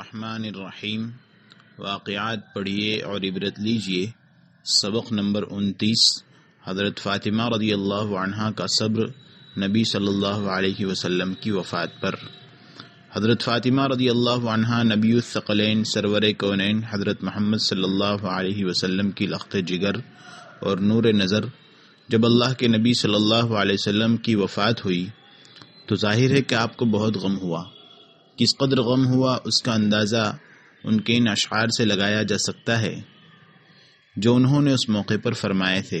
الرحمن الرحیم۔ واقعات پڑھیے اور عبرت لیجیے۔ سبق نمبر 29۔ حضرت فاطمہ رضی اللہ عنہا کا صبر نبی صلی اللہ علیہ وسلم کی وفات پر۔ حضرت فاطمہ رضی اللہ عنہا نبی الثقلین سرور کونین حضرت محمد صلی اللہ علیہ وسلم کی لخت جگر اور نور نظر، جب اللہ کے نبی صلی اللہ علیہ وسلم کی وفات ہوئی تو ظاہر ہے کہ آپ کو بہت غم ہوا۔ کس قدر غم ہوا اس کا اندازہ ان کے ان اشعار سے لگایا جا سکتا ہے جو انہوں نے اس موقع پر فرمائے تھے: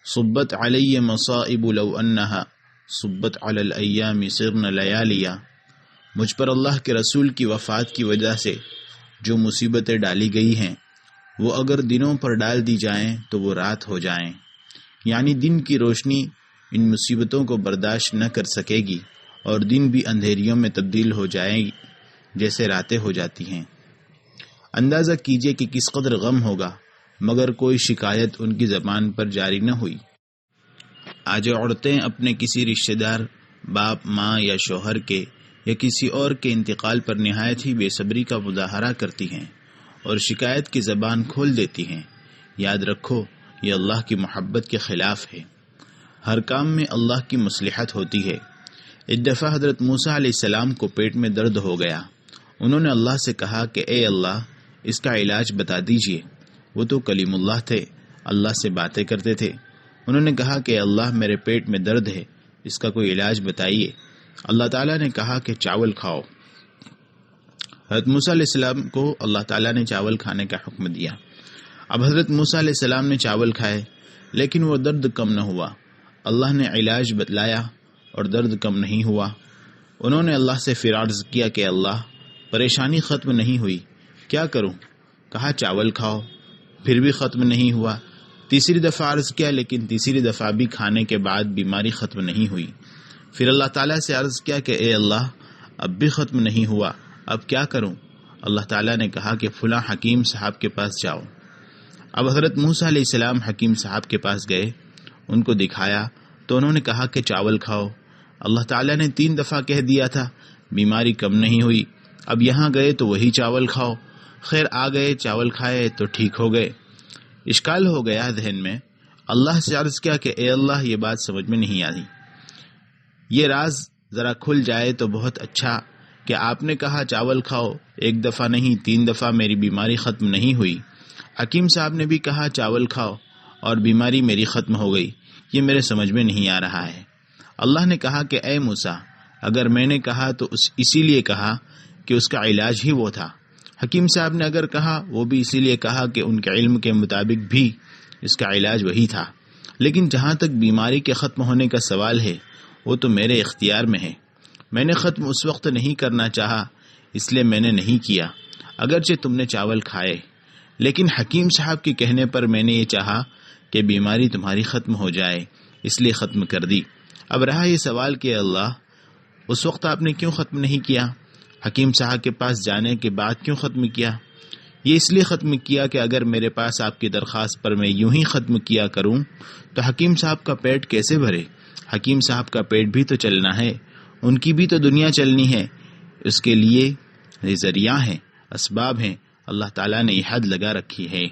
صبت علی مصائب لو انہا صبت علی الایام صرن لیالیا۔ مجھ پر اللہ کے رسول کی وفات کی وجہ سے جو مصیبتیں ڈالی گئی ہیں وہ اگر دنوں پر ڈال دی جائیں تو وہ رات ہو جائیں، یعنی دن کی روشنی ان مصیبتوں کو برداشت نہ کر سکے گی اور دن بھی اندھیریوں میں تبدیل ہو جائیں گی جیسے راتیں ہو جاتی ہیں۔ اندازہ کیجئے کہ کس قدر غم ہوگا، مگر کوئی شکایت ان کی زبان پر جاری نہ ہوئی۔ آج عورتیں اپنے کسی رشتہ دار، باپ، ماں یا شوہر کے یا کسی اور کے انتقال پر نہایت ہی بے صبری کا مظاہرہ کرتی ہیں اور شکایت کی زبان کھول دیتی ہیں۔ یاد رکھو، یہ اللہ کی محبت کے خلاف ہے۔ ہر کام میں اللہ کی مصلحت ہوتی ہے۔ ایک دفعہ حضرت موسیٰ علیہ السلام کو پیٹ میں درد ہو گیا۔ انہوں نے اللہ سے کہا کہ اے اللہ، اس کا علاج بتا دیجئے۔ وہ تو کلیم اللہ تھے، اللہ سے باتیں کرتے تھے۔ انہوں نے کہا کہ اے اللہ، میرے پیٹ میں درد ہے، اس کا کوئی علاج بتائیے۔ اللہ تعالیٰ نے کہا کہ چاول کھاؤ۔ حضرت موسیٰ علیہ السلام کو اللہ تعالیٰ نے چاول کھانے کا حکم دیا۔ اب حضرت موسیٰ علیہ السلام نے چاول کھائے لیکن وہ درد کم نہ ہوا۔ اللہ نے علاج بتلایا اور درد کم نہیں ہوا۔ انہوں نے اللہ سے پھر عرض کیا کہ اللہ، پریشانی ختم نہیں ہوئی، کیا کروں؟ کہا چاول کھاؤ، پھر بھی ختم نہیں ہوا۔ تیسری دفعہ عرض کیا لیکن تیسری دفعہ بھی کھانے کے بعد بیماری ختم نہیں ہوئی۔ پھر اللہ تعالیٰ سے عرض کیا کہ اے اللہ، اب بھی ختم نہیں ہوا، اب کیا کروں؟ اللہ تعالیٰ نے کہا کہ فلاں حکیم صاحب کے پاس جاؤ۔ اب حضرت موسیٰ علیہ السلام حکیم صاحب کے پاس گئے، ان کو دکھایا تو انہوں نے کہا کہ چاول کھاؤ۔ اللہ تعالیٰ نے 3 دفعہ کہہ دیا تھا، بیماری کم نہیں ہوئی۔ اب یہاں گئے تو وہی چاول کھاؤ۔ خیر، آ گئے، چاول کھائے تو ٹھیک ہو گئے۔ اشکال ہو گیا ذہن میں۔ اللہ سے عرض کیا کہ اے اللہ، یہ بات سمجھ میں نہیں آئی، یہ راز ذرا کھل جائے تو بہت اچھا کہ آپ نے کہا چاول کھاؤ، 1 دفعہ نہیں 3 دفعہ میری بیماری ختم نہیں ہوئی۔ حکیم صاحب نے بھی کہا چاول کھاؤ اور بیماری میری ختم ہو گئی، یہ میرے سمجھ میں نہیں آ رہا ہے۔ اللہ نے کہا کہ اے موسیٰ، اگر میں نے کہا تو اسی لیے کہا کہ اس کا علاج ہی وہ تھا۔ حکیم صاحب نے اگر کہا، وہ بھی اسی لیے کہا کہ ان کے علم کے مطابق بھی اس کا علاج وہی تھا۔ لیکن جہاں تک بیماری کے ختم ہونے کا سوال ہے، وہ تو میرے اختیار میں ہے۔ میں نے ختم اس وقت نہیں کرنا چاہا، اس لیے میں نے نہیں کیا، اگرچہ تم نے چاول کھائے، لیکن حکیم صاحب کے کہنے پر میں نے یہ چاہا کہ بیماری تمہاری ختم ہو جائے، اس لیے ختم کر دی۔ اب رہا یہ سوال کہ اللہ، اس وقت آپ نے کیوں ختم نہیں کیا؟ حکیم صاحب کے پاس جانے کے بعد کیوں ختم کیا؟ یہ اس لیے ختم کیا کہ اگر میرے پاس آپ کی درخواست پر میں یوں ہی ختم کیا کروں تو حکیم صاحب کا پیٹ کیسے بھرے؟ حکیم صاحب کا پیٹ بھی تو چلنا ہے، ان کی بھی تو دنیا چلنی ہے، اس کے لیے یہ ذریعہ ہیں، اسباب ہیں، اللہ تعالیٰ نے یہ حد لگا رکھی ہے۔